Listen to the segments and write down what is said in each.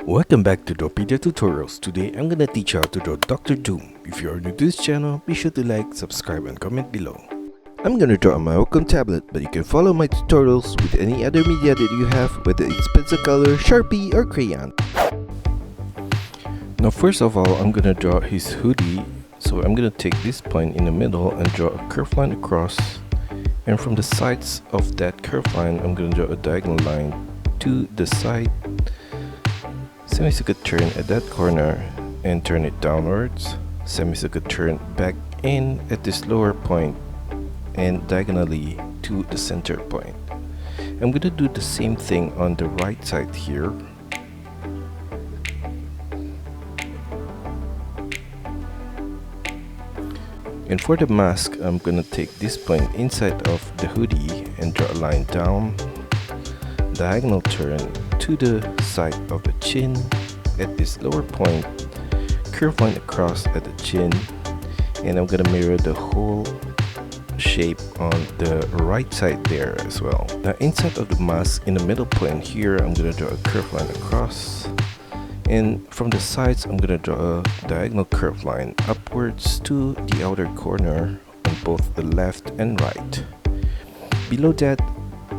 Welcome back to DRAWPEDIA Tutorials. Today I'm gonna teach you how to draw Dr. Doom. If you are new to this channel, be sure to like, subscribe and comment below. I'm gonna draw on my Wacom tablet, but you can follow my tutorials with any other media that you have, whether it's pencil color, Sharpie or crayon. Now first of all, I'm gonna draw his hoodie. So I'm gonna take this point in the middle and draw a curved line across. And from the sides of that curved line, I'm gonna draw a diagonal line to the side. Semicircle turn at that corner and turn it downwards. Semicircle turn back in at this lower point and diagonally to the center point. I'm gonna do the same thing on the right side here. And for the mask, I'm gonna take this point inside of the hoodie and draw a line down, diagonal turn to the side of the chin at this lower point, curve line across at the chin, and I'm gonna mirror the whole shape on the right side there as well. Now inside of the mask, in the middle point here, I'm gonna draw a curve line across, and from the sides I'm gonna draw a diagonal curve line upwards to the outer corner on both the left and right. Below that,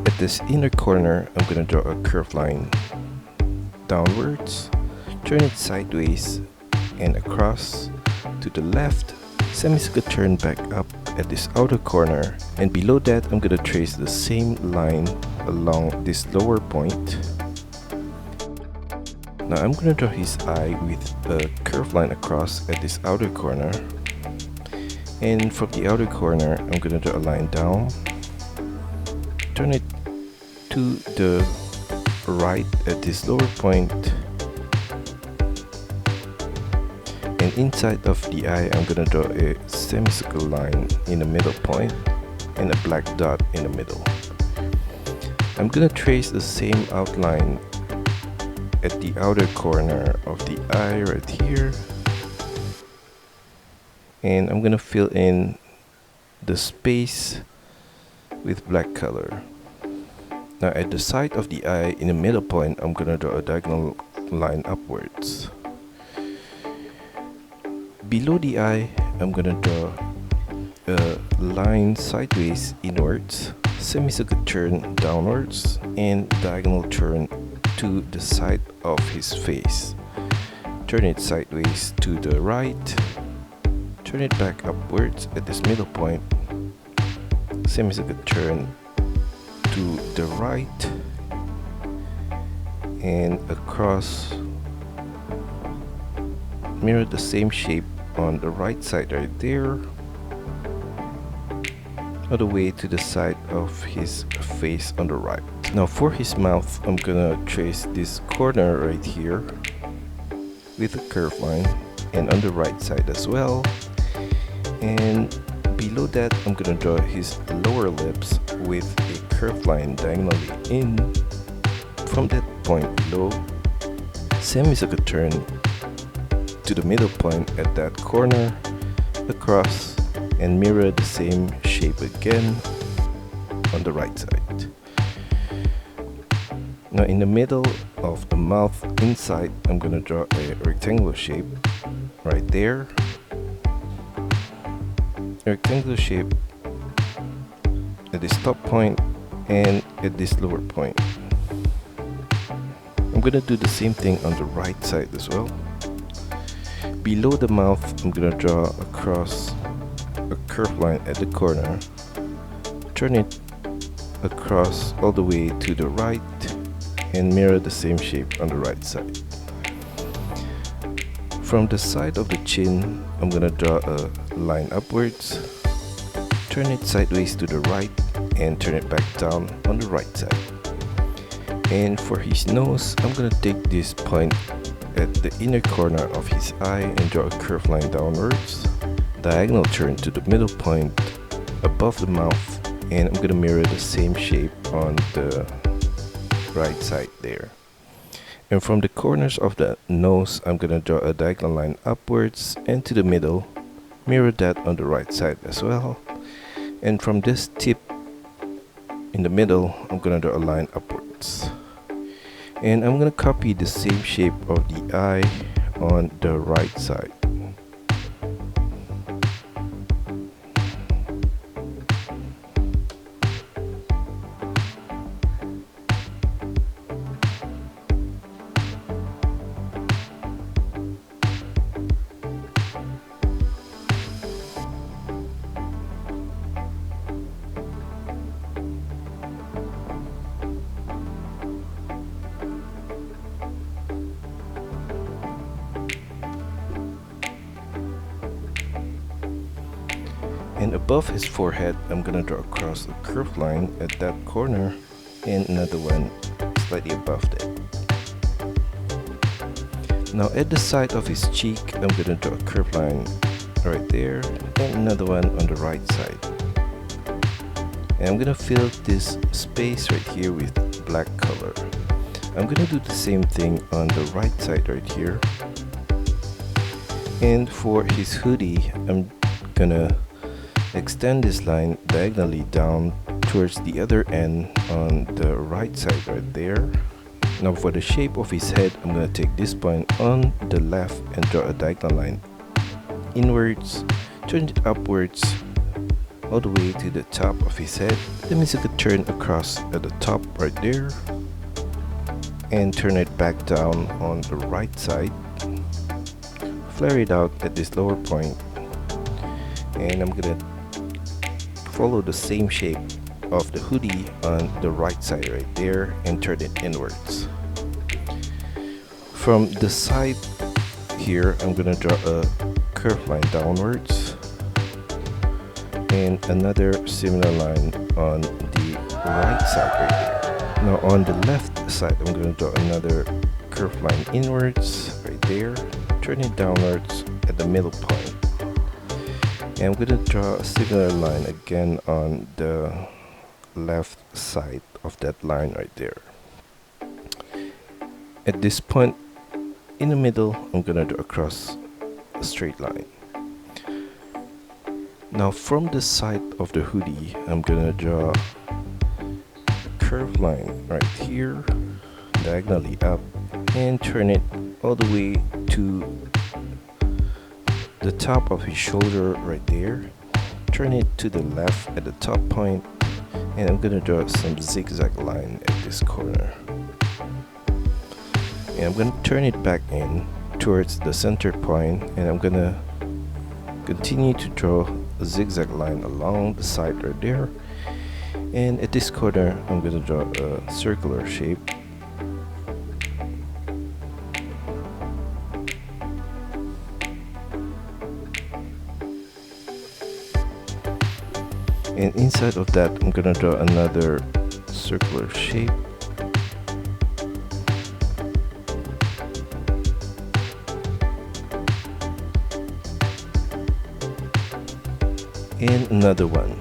at this inner corner, I'm gonna draw a curved line downwards, turn it sideways and across to the left, semicircle turn back up at this outer corner, and below that I'm gonna trace the same line along this lower point. Now I'm gonna draw his eye with a curved line across at this outer corner, and from the outer corner I'm gonna draw a line down, turn it to the right at this lower point, and inside of the eye I'm gonna draw a semicircle line in the middle point and a black dot in the middle. I'm gonna trace the same outline at the outer corner of the eye right here, and I'm gonna fill in the space with black color. Now at the side of the eye in the middle point, I'm gonna draw a diagonal line upwards. Below the eye, I'm gonna draw a line sideways inwards, semicircle turn downwards, and diagonal turn to the side of his face. Turn it sideways to the right, turn it back upwards at this middle point, semicircle turn to the right and across, mirror the same shape on the right side right there, all the way to the side of his face on the right. Now for his mouth, I'm gonna trace this corner right here with a curved line, and on the right side as well, and below that I'm gonna draw his lower lips with a curved line diagonally in. From that point below, semicircle turn to the middle point at that corner, across, and mirror the same shape again on the right side. Now in the middle of the mouth inside, I'm gonna draw a rectangular shape right there. A rectangular shape at this top point and at this lower point. I'm gonna do the same thing on the right side as well. Below the mouth, I'm gonna draw across a curved line at the corner, turn it across all the way to the right, and mirror the same shape on the right side. From the side of the chin, I'm gonna draw a line upwards, turn it sideways to the right, and turn it back down on the right side. And for his nose, I'm gonna take this point at the inner corner of his eye and draw a curved line downwards, diagonal turn to the middle point above the mouth, and I'm gonna mirror the same shape on the right side there. And from the corners of the nose, I'm gonna draw a diagonal line upwards and to the middle, mirror that on the right side as well. And from this tip in the middle, I'm gonna draw a line upwards. And I'm gonna copy the same shape of the eye on the right side. And above his forehead, I'm gonna draw across a curved line at that corner and another one slightly above that. Now at the side of his cheek, I'm gonna draw a curved line right there and another one on the right side. And I'm gonna fill this space right here with black color. I'm gonna do the same thing on the right side right here. And for his hoodie, I'm gonna extend this line diagonally down towards the other end on the right side right there. Now for the shape of his head, I'm going to take this point on the left and draw a diagonal line inwards, turn it upwards all the way to the top of his head. That means you could turn across at the top right there and turn it back down on the right side. Flare it out at this lower point, and I'm gonna follow the same shape of the hoodie on the right side right there and turn it inwards. From the side here, I'm gonna draw a curved line downwards and another similar line on the right side right there. Now on the left side, I'm gonna draw another curved line inwards right there, turn it downwards at the middle point. And I'm gonna draw a similar line again on the left side of that line right there. At this point in the middle, I'm gonna draw across a straight line. Now from the side of the hoodie, I'm gonna draw a curved line right here, diagonally up, and turn it all the way to the top of his shoulder right there. Turn it to the left at the top point, and I'm gonna draw some zigzag line at this corner. And I'm gonna turn it back in towards the center point, and I'm gonna continue to draw a zigzag line along the side right there. And at this corner, I'm gonna draw a circular shape. And inside of that, I'm gonna draw another circular shape. And another one.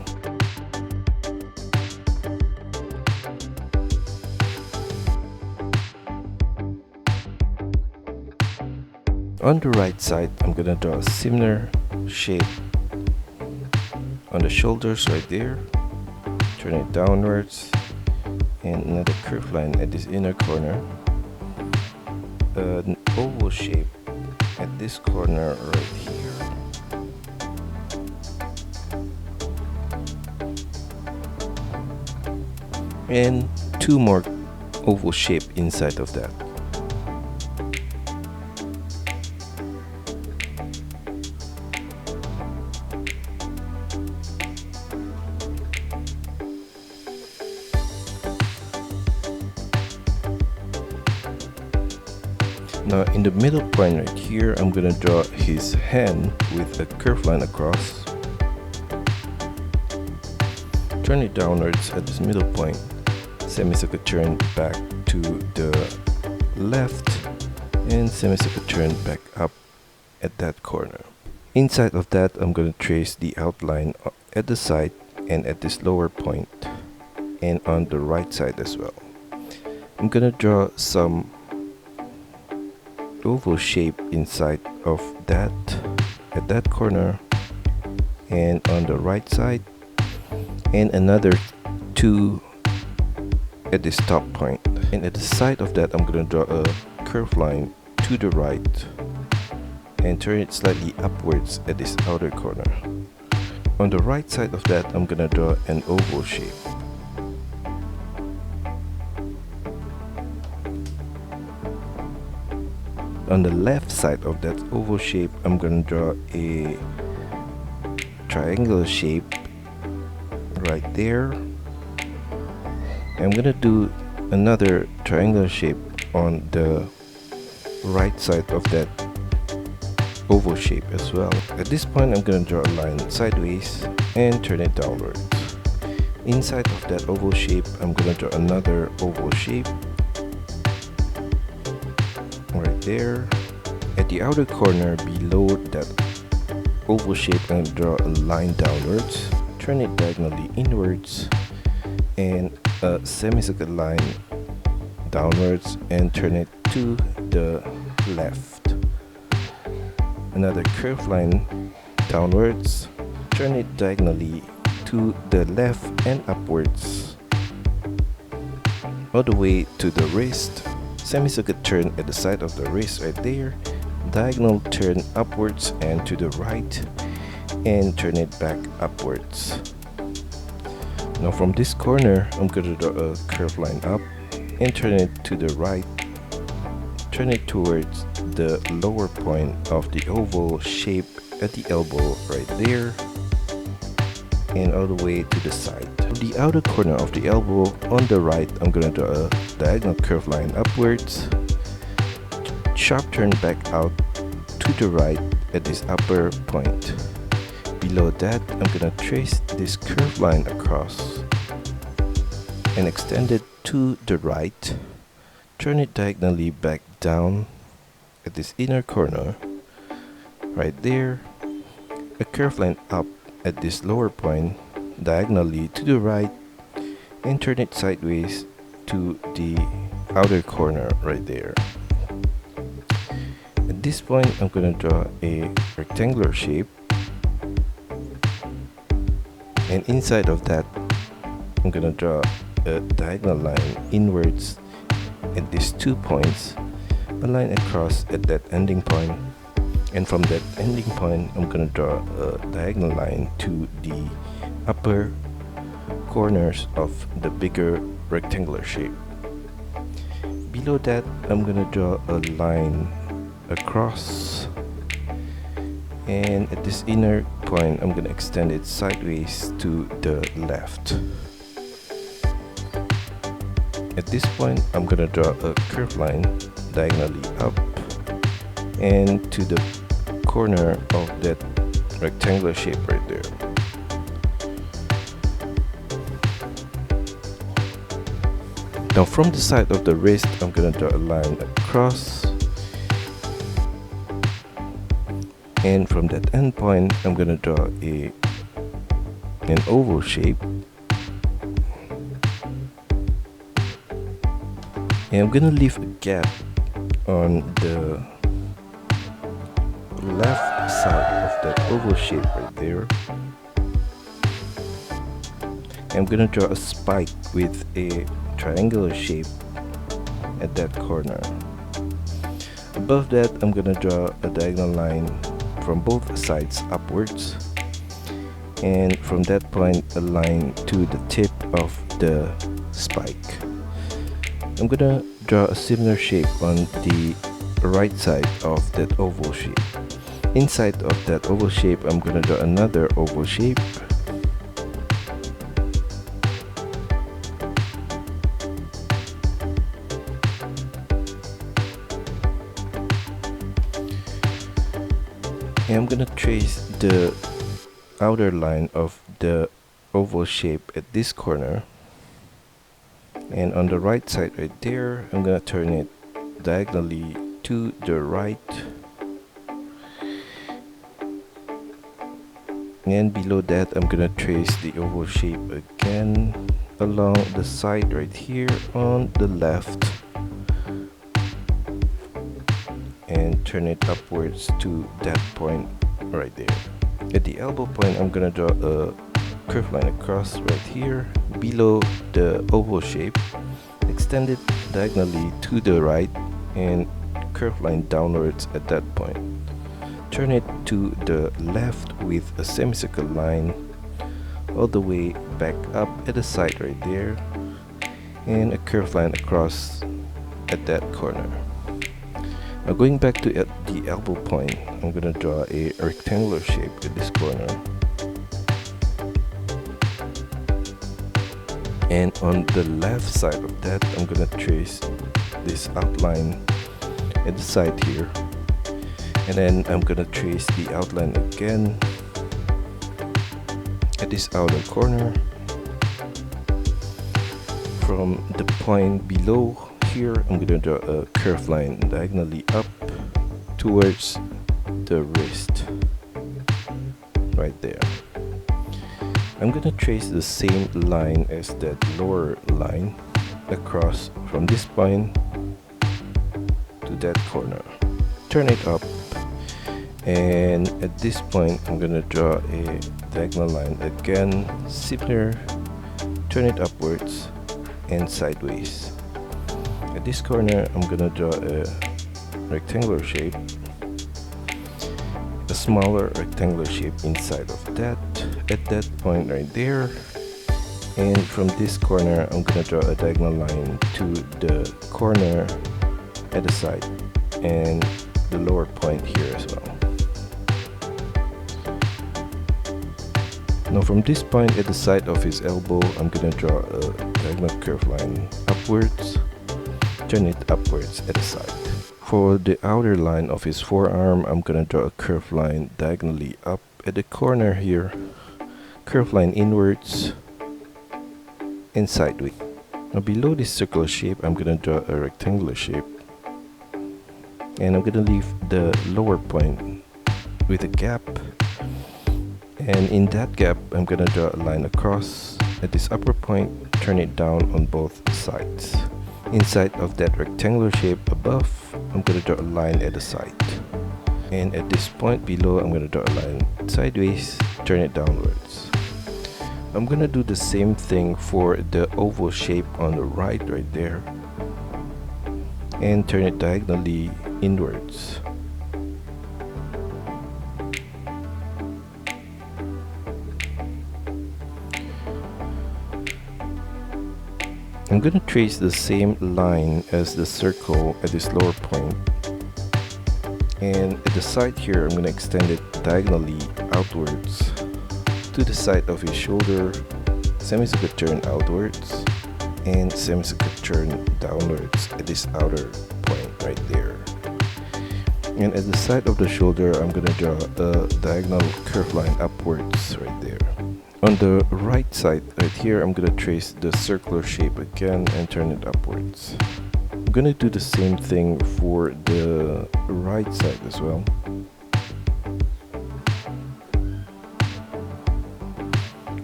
On the right side, I'm gonna draw a similar shape on the shoulders right there, turn it downwards, and another curved line at this inner corner, an oval shape at this corner right here, and two more oval shape inside of that. Now in the middle point right here, I'm gonna draw his hand with a curved line across. Turn it downwards at this middle point, semicircle turn back to the left, and semicircle turn back up at that corner. Inside of that, I'm gonna trace the outline at the side and at this lower point, and on the right side as well. I'm gonna draw some oval shape inside of that at that corner and on the right side, and another two at this top point. And at the side of that, I'm gonna draw a curved line to the right and turn it slightly upwards at this outer corner. On the right side of that, I'm gonna draw an oval shape. On the left side of that oval shape, I'm gonna draw a triangular shape right there. I'm gonna do another triangular shape on the right side of that oval shape as well. At this point, I'm gonna draw a line sideways and turn it downwards. Inside of that oval shape, I'm gonna draw another oval shape right there. At the outer corner below that oval shape, I'm gonna draw a line downwards, turn it diagonally inwards, and a semicircle line downwards and turn it to the left. Another curved line downwards, turn it diagonally to the left and upwards all the way to the wrist. Semicircle turn at the side of the wrist right there, diagonal turn upwards and to the right, and turn it back upwards. Now from this corner, I'm going to draw a curved line up and turn it to the right, turn it towards the lower point of the oval shape at the elbow right there, and all the way to the side. The outer corner of the elbow on the right, I'm going to draw a diagonal curved line upwards, sharp turn back out to the right at this upper point. Below that, I'm going to trace this curved line across and extend it to the right, turn it diagonally back down at this inner corner right there, a curved line up at this lower point diagonally to the right, and turn it sideways to the outer corner right there. At this point, I'm going to draw a rectangular shape, and inside of that, I'm going to draw a diagonal line inwards at these 2 points, a line across at that ending point, and from that ending point, I'm going to draw a diagonal line to the upper corners of the bigger rectangular shape. Below that, I'm going to draw a line across, and at this inner point, I'm going to extend it sideways to the left. At this point, I'm going to draw a curved line diagonally up and to the corner of that rectangular shape right there. Now from the side of the wrist, I'm going to draw a line across, and from that end point, I'm going to draw an oval shape, and I'm going to leave a gap on the left side of that oval shape right there. I'm going to draw a spike with a triangular shape at that corner. Above that, I'm going to draw a diagonal line from both sides upwards, and from that point, a line to the tip of the spike. I'm gonna draw a similar shape on the right side of that oval shape. Inside of that oval shape, I'm gonna draw another oval shape, and I'm gonna trace the outer line of the oval shape at this corner, and on the right side right there, I'm gonna turn it diagonally to the right, and below that, I'm gonna trace the oval shape again along the side right here on the left, and turn it upwards to that point right there. At the elbow point, I'm gonna draw a curved line across right here below the oval shape, extend extend it diagonally to the right and curve line downwards at that point. Turn it to the left with a semicircle line all the way back up at the side right there, and a curved line across at that corner. Now going back to the elbow point, I'm gonna draw a rectangular shape at this corner. And on the left side of that, I'm gonna trace this outline at the side here. And then I'm gonna trace the outline again at this outer corner. From the point below here, I'm gonna draw a curved line diagonally up towards the wrist right there. I'm gonna trace the same line as that lower line across from this point to that corner. Turn it up, and at this point I'm gonna draw a diagonal line again, similar. Turn it upwards and sideways. At this corner I'm gonna draw a rectangular shape, a smaller rectangular shape inside of that at that point right there. And from this corner I'm gonna draw a diagonal line to the corner at the side and the lower point here as well. Now from this point at the side of his elbow, I'm gonna draw a diagonal curve line upwards, turn it upwards at the side. For the outer line of his forearm, I'm gonna draw a curved line diagonally up at the corner here, curved line inwards and sideways. Now below this circular shape, I'm gonna draw a rectangular shape, and I'm gonna leave the lower point with a gap, and in that gap I'm gonna draw a line across at this upper point, turn it down on both sides. Inside of that rectangular shape above, I'm gonna draw a line at the side, and at this point below I'm gonna draw a line sideways, turn it downwards. I'm gonna do the same thing for the oval shape on the right there, and turn it diagonally inwards. I'm gonna trace the same line as the circle at this lower point, and at the side here I'm gonna extend it diagonally outwards to the side of his shoulder, semicircle turn outwards and semicircle turn downwards at this outer point right there. And at the side of the shoulder I'm gonna draw a diagonal curved line upwards right there. On the right side right here, I'm gonna trace the circular shape again and turn it upwards. I'm gonna do the same thing for the right side as well.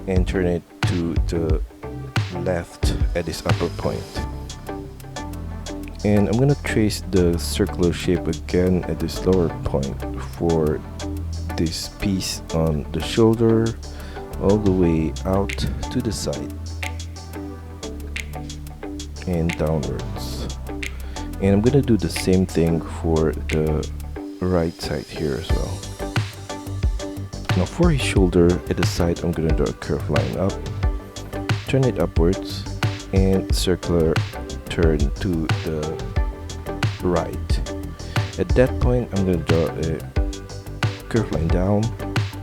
And turn it to the left at this upper point. And I'm gonna trace the circular shape again at this lower point for this piece on the shoulder, all the way out to the side and downwards. And I'm gonna do the same thing for the right side here as well. Now for his shoulder at the side, I'm gonna draw a curved line up, turn it upwards and circular turn to the right. At that point I'm gonna draw a curved line down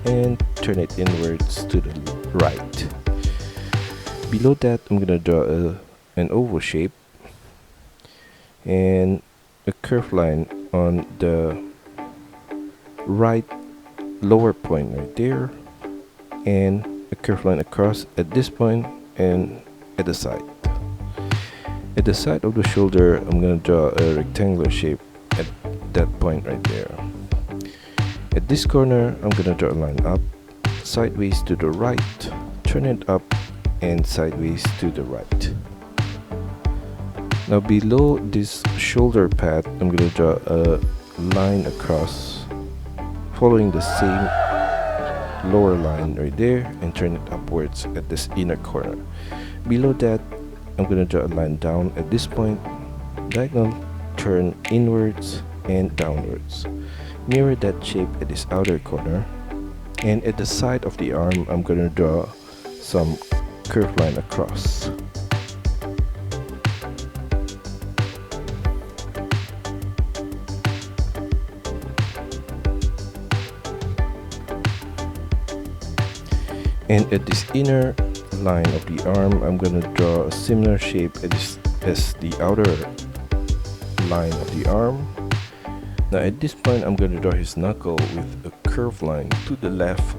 and turn it inwards to the right. Below that I'm gonna draw an oval shape and a curved line on the right lower point right there, and a curved line across at this point and at the side. At the side of the shoulder I'm gonna draw a rectangular shape at that point right there. At this corner I'm gonna draw a line up, sideways to the right, turn it up and sideways to the right. Now below this shoulder pad I'm gonna draw a line across following the same lower line right there and turn it upwards at this inner corner. Below that I'm gonna draw a line down at this point, diagonal turn inwards and downwards. Mirror that shape at this outer corner, and at the side of the arm I'm gonna draw some curved line across. And at this inner line of the arm, I'm gonna draw a similar shape as the outer line of the arm. Now at this point, I'm gonna draw his knuckle with a curved line to the left,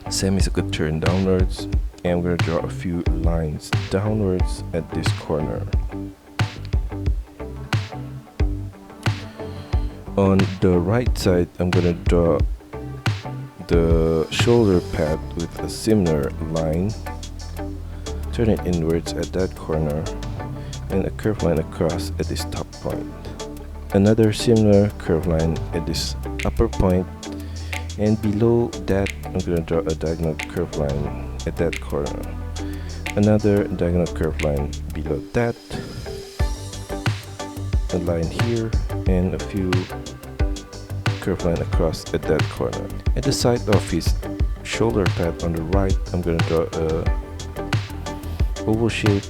semicircle turn downwards, and I'm gonna draw a few lines downwards at this corner. On the right side, I'm gonna draw the shoulder pad with a similar line, turn it inwards at that corner, and a curved line across at this top point. Another similar curved line at this upper point, and below that I'm going to draw a diagonal curved line at that corner. Another diagonal curved line below that, a line here, and a few curved line across at that corner. At the side of his shoulder pad on the right, I'm going to draw a oval shape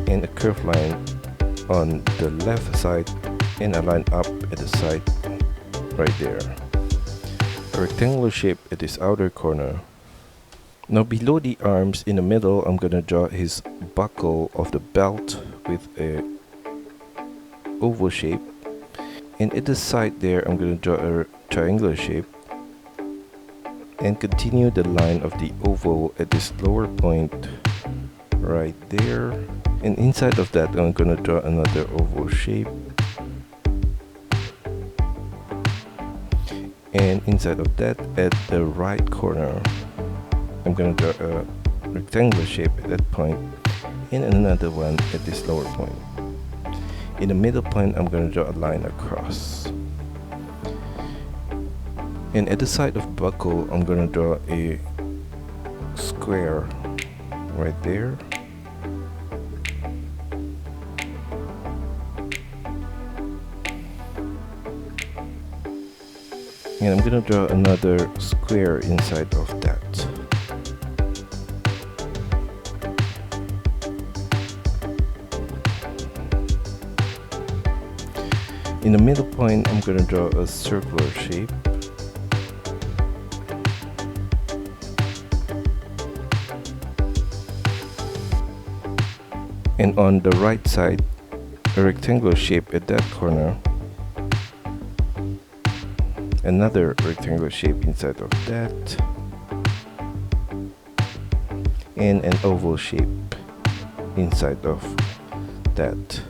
and a curved line on the left side, and a line up at the side right there. A rectangular shape at this outer corner. Now below the arms in the middle, I'm going to draw his buckle of the belt with a oval shape, and at the side there I'm going to draw a triangular shape and continue the line of the oval at this lower point right there, and inside of that I'm going to draw another oval shape, and inside of that at the right corner I'm going to draw a rectangular shape at that point, and another one at this lower point. In the middle point I'm going to draw a line across, and at the side of buckle I'm going to draw a square right there, and I'm going to draw another square inside of that. In the middle point I'm going to draw a circular shape, and on the right side a rectangular shape at that corner, another rectangular shape inside of that, and an oval shape inside of that.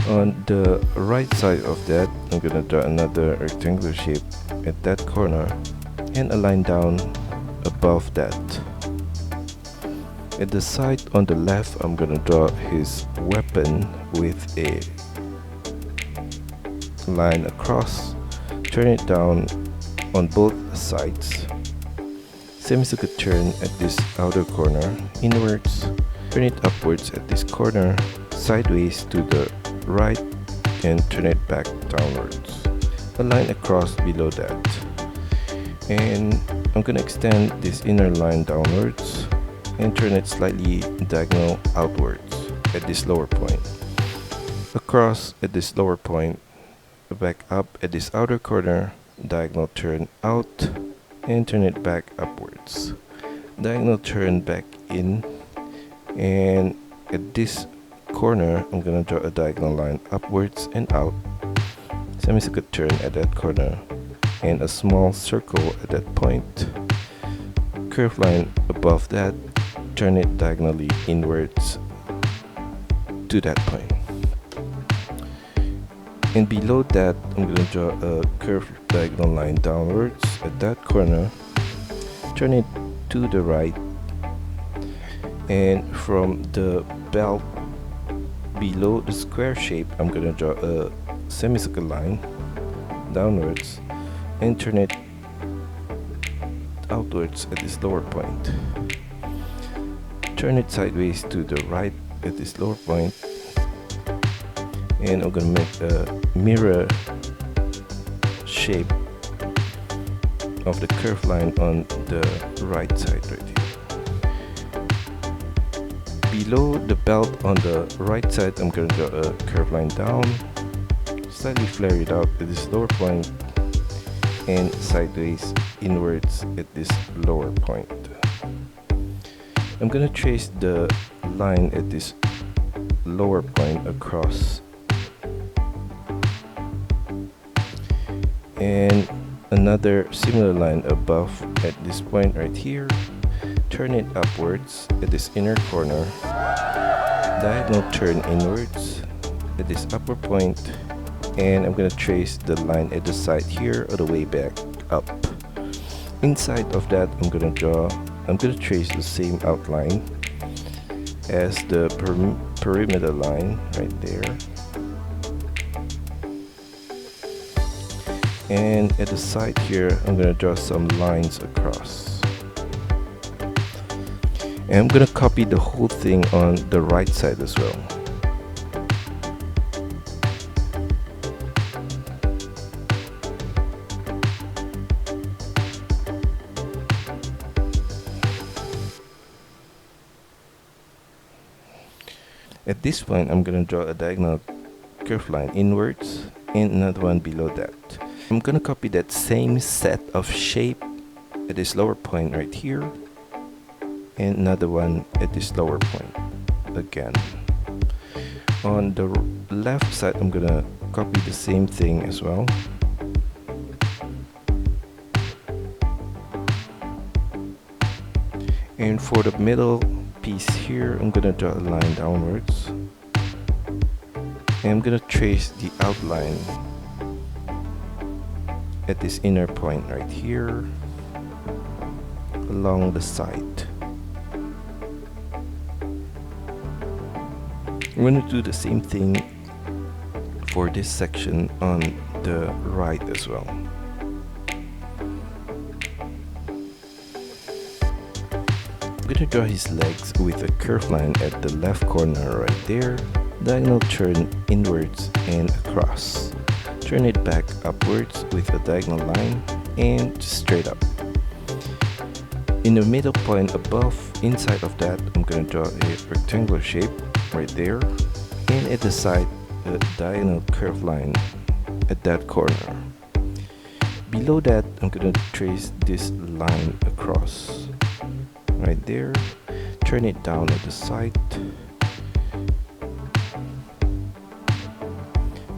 On the right side of that I'm gonna draw another rectangular shape at that corner, and a line down above that. At the side on the left I'm gonna draw his weapon with a line across, turn it down on both sides, semicircle turn at this outer corner inwards, turn it upwards at this corner, sideways to the right, and turn it back downwards, a line across below that, and I'm gonna extend this inner line downwards and turn it slightly diagonal outwards at this lower point, across at this lower point, back up at this outer corner, diagonal turn out and turn it back upwards, diagonal turn back in, and at this corner I'm gonna draw a diagonal line upwards and out, semicircle turn at that corner, and a small circle at that point, curved line above that, turn it diagonally inwards to that point. And below that I'm going to draw a curved diagonal line downwards at that corner, turn it to the right, and from the belt below the square shape I'm going to draw a semicircle line downwards and turn it outwards at this lower point. Turn it sideways to the right at this lower point, and I'm gonna make a mirror shape of the curved line on the right side right here. Below the belt on the right side, I'm gonna draw a curved line down, slightly flare it out at this lower point, and sideways inwards at this lower point. I'm gonna trace the line at this lower point across, and another similar line above at this point right here. Turn it upwards at this inner corner, diagonal turn inwards at this upper point, and I'm gonna trace the line at the side here all the way back up. Inside of that, I'm gonna trace the same outline as the perimeter line right there, and at the side here I'm gonna draw some lines across, and I'm gonna copy the whole thing on the right side as well. At this point, I'm gonna draw a diagonal curved line inwards and another one below that. I'm gonna copy that same set of shape at this lower point right here, and another one at this lower point again. On the left side, I'm gonna copy the same thing as well. And for the middle piece here, I'm gonna draw a line downwards, and I'm gonna trace the outline at this inner point right here along the side. I'm gonna do the same thing for this section on the right as well. I'm gonna draw his legs with a curved line at the left corner right there, diagonal turn inwards and across. Turn it back upwards with a diagonal line and straight up. In the middle point above, inside of that, I'm gonna draw a rectangular shape right there, and at the side a diagonal curved line at that corner. Below that, I'm gonna trace this line across right there, turn it down at the side,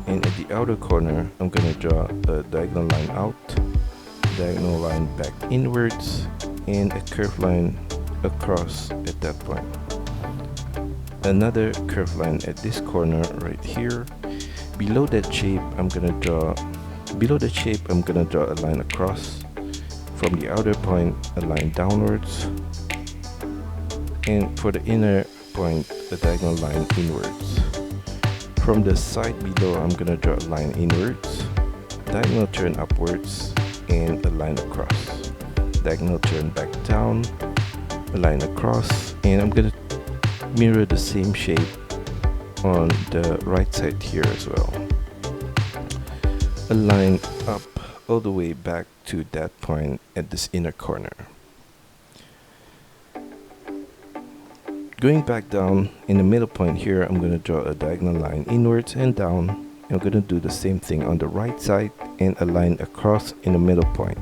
and at the outer corner I'm gonna draw a diagonal line out, diagonal line back inwards, and a curved line across at that point. Another curved line at this corner right here. Below that shape, I'm gonna draw a line across. From the outer point, a line downwards, and for the inner point, a diagonal line inwards. From the side below, I'm gonna draw a line inwards, diagonal turn upwards, and a line across. Diagonal turn back down, a line across, and I'm gonna mirror the same shape on the right side here as well. A line up all the way back to that point at this inner corner. Going back down in the middle point here, I'm going to draw a diagonal line inwards and down. I'm going to do the same thing on the right side and a line across in the middle point.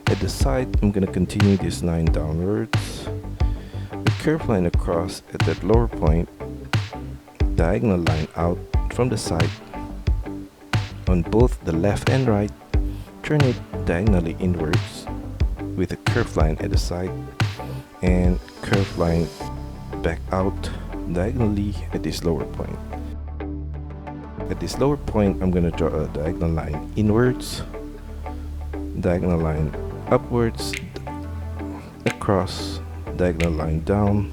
At the side, I'm going to continue this line downwards, a curved line across at that lower point, diagonal line out from the side on both the left and right, turn it diagonally inwards with a curved line at the side, and curved line back out diagonally at this lower point. At this lower point, I'm going to draw a diagonal line inwards, diagonal line upwards, across, diagonal line down,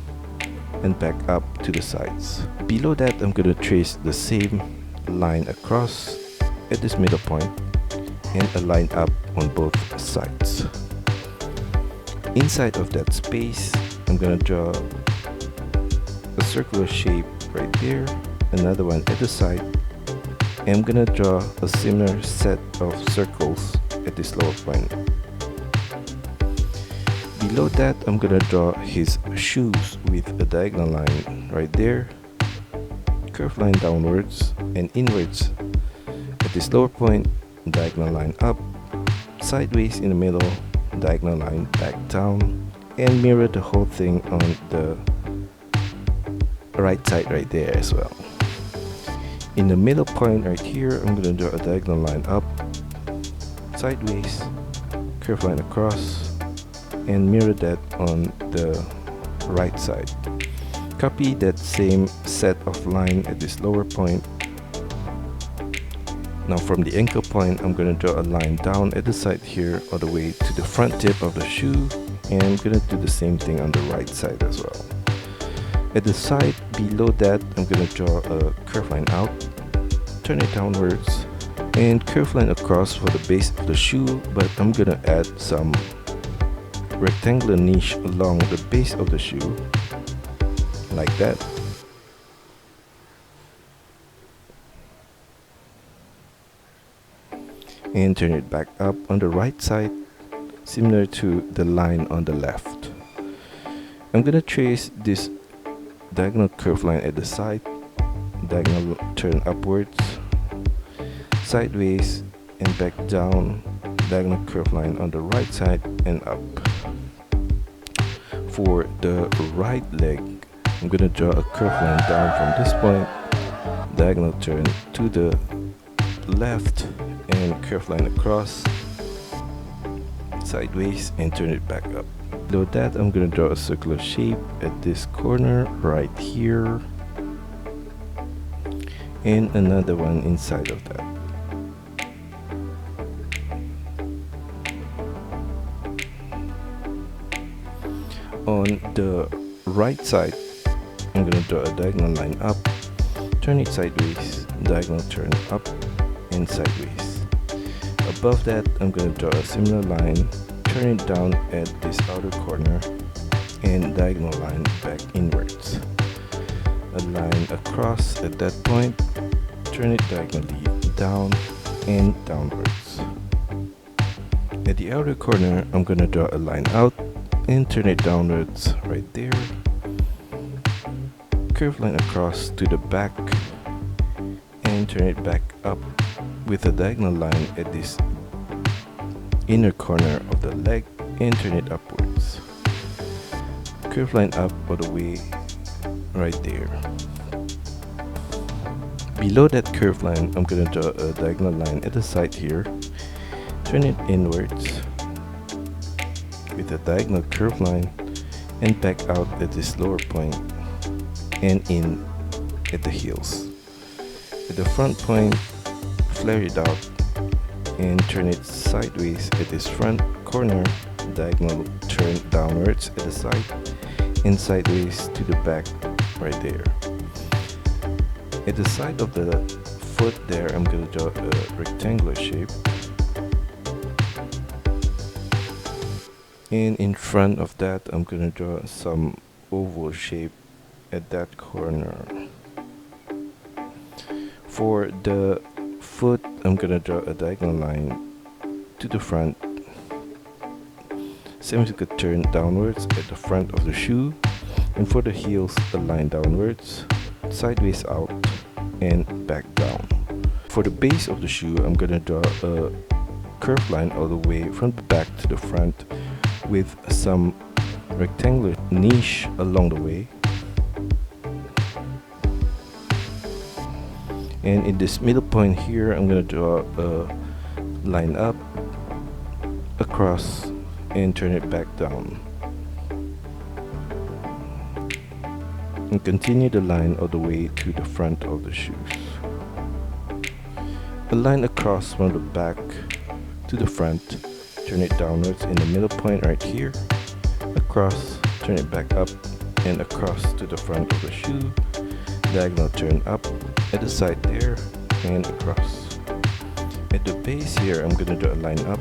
and back up to the sides. Below that, I'm going to trace the same line across at this middle point and a line up on both sides. Inside of that space, I'm going to draw a circular shape right there, another one at the side. I'm gonna draw a similar set of circles at this lower point. Below that, I'm gonna draw his shoes with a diagonal line right there, curved line downwards and inwards at this lower point, diagonal line up, sideways in the middle, diagonal line back down, and mirror the whole thing on the right side right there as well. In the middle point right here, I'm going to draw a diagonal line up, sideways, curved line across, and mirror that on the right side. Copy that same set of line at this lower point. Now from the ankle point, I'm going to draw a line down at the side here all the way to the front tip of the shoe, and I'm going to do the same thing on the right side as well. At the side below that, I'm going to draw a curved line out, turn it downwards, and curved line across for the base of the shoe, but I'm going to add some rectangular niche along the base of the shoe, like that. And turn it back up on the right side, similar to the line on the left. I'm going to trace this diagonal curved line at the side, diagonal turn upwards, sideways and back down, diagonal curved line on the right side and up. For the right leg, I'm going to draw a curved line down from this point, diagonal turn to the left and curved line across, sideways and turn it back up. Below that, I'm going to draw a circular shape at this corner right here, and another one inside of that. On the right side, I'm going to draw a diagonal line up, turn it sideways, diagonal turn up and sideways. Above that, I'm going to draw a similar line, turn it down at this outer corner and diagonal line back inwards. A line across at that point, turn it diagonally down and downwards. At the outer corner, I'm going to draw a line out and turn it downwards right there. Curved line across to the back and turn it back up with a diagonal line at this inner corner of the leg and turn it upwards. Curved line up all the way right there. Below that curved line, I'm going to draw a diagonal line at the side here, turn it inwards with a diagonal curved line and back out at this lower point and in at the heels. At the front point, flare it out and turn it sideways at this front corner, diagonal turn downwards at the side and sideways to the back right there. At the side of the foot there, I'm going to draw a rectangular shape, and in front of that I'm going to draw some oval shape at that corner. For the foot, I'm going to draw a diagonal line to the front, semicircular turn downwards at the front of the shoe, and for the heels a line downwards, sideways out and back down. For the base of the shoe, I'm going to draw a curved line all the way from the back to the front with some rectangular niche along the way. And in this middle point here, I'm going to draw a line up, across, and turn it back down. And continue the line all the way to the front of the shoes. A line across from the back to the front, turn it downwards in the middle point right here, across, turn it back up, and across to the front of the shoe, diagonal turn up at the side there and across. At the base here, I'm going to draw a line up,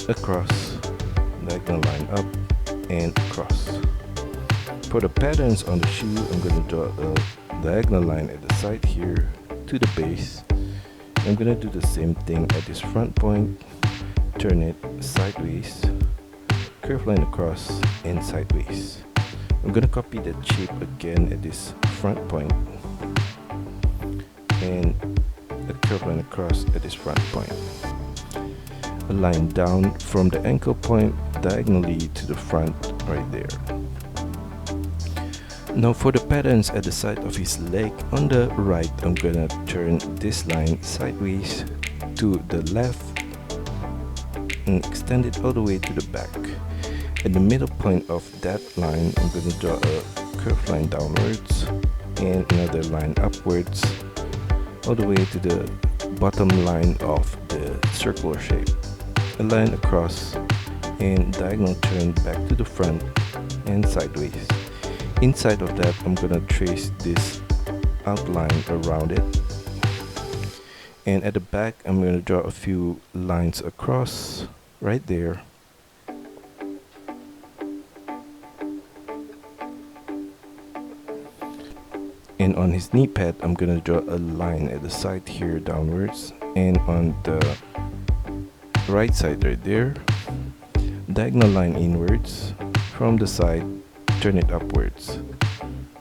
across, diagonal line up and across. For the patterns on the shoe, I'm going to draw a diagonal line at the side here to the base. I'm going to do the same thing at this front point, turn it sideways, curve line across and sideways. I'm going to copy that shape again at this front point and a curve line across at this front point. A line down from the ankle point diagonally to the front right there. Now for the patterns at the side of his leg on the right, I'm gonna turn this line sideways to the left and extend it all the way to the back. At the middle point of that line, I'm gonna draw a curved line downwards and another line upwards all the way to the bottom line of the circular shape. A line across and diagonal turn back to the front and sideways. Inside of that, I'm gonna trace this outline around it, and at the back I'm gonna draw a few lines across right there. And on his knee pad, I'm gonna draw a line at the side here downwards, and on the right side right there, diagonal line inwards from the side, turn it upwards.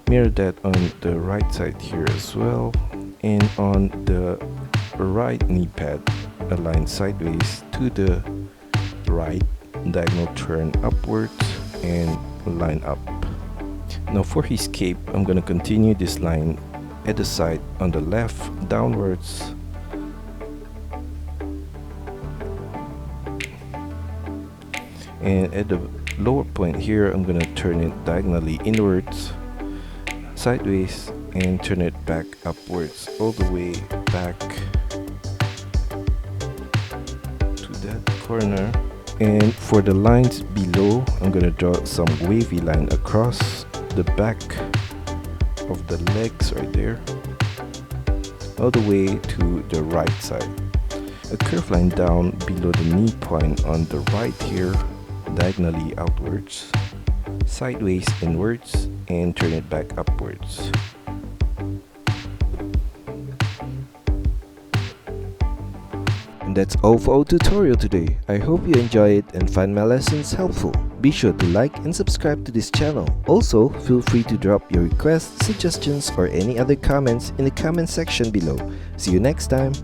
Mirror that on the right side here as well, and on the right knee pad, a line sideways to the right, diagonal turn upwards and line up. Now for his cape, I'm gonna continue this line at the side on the left downwards, and at the lower point here, I'm gonna turn it diagonally inwards, sideways, and turn it back upwards all the way back to that corner. And for the lines below, I'm gonna draw some wavy line across the back of the legs right there all the way to the right side. A curved line down below the knee point on the right here, diagonally outwards, sideways inwards, and turn it back upwards. And that's all for our tutorial today. I hope you enjoy it and find my lessons helpful. Be sure to like and subscribe to this channel. Also, feel free to drop your requests, suggestions, or any other comments in the comment section below. See you next time.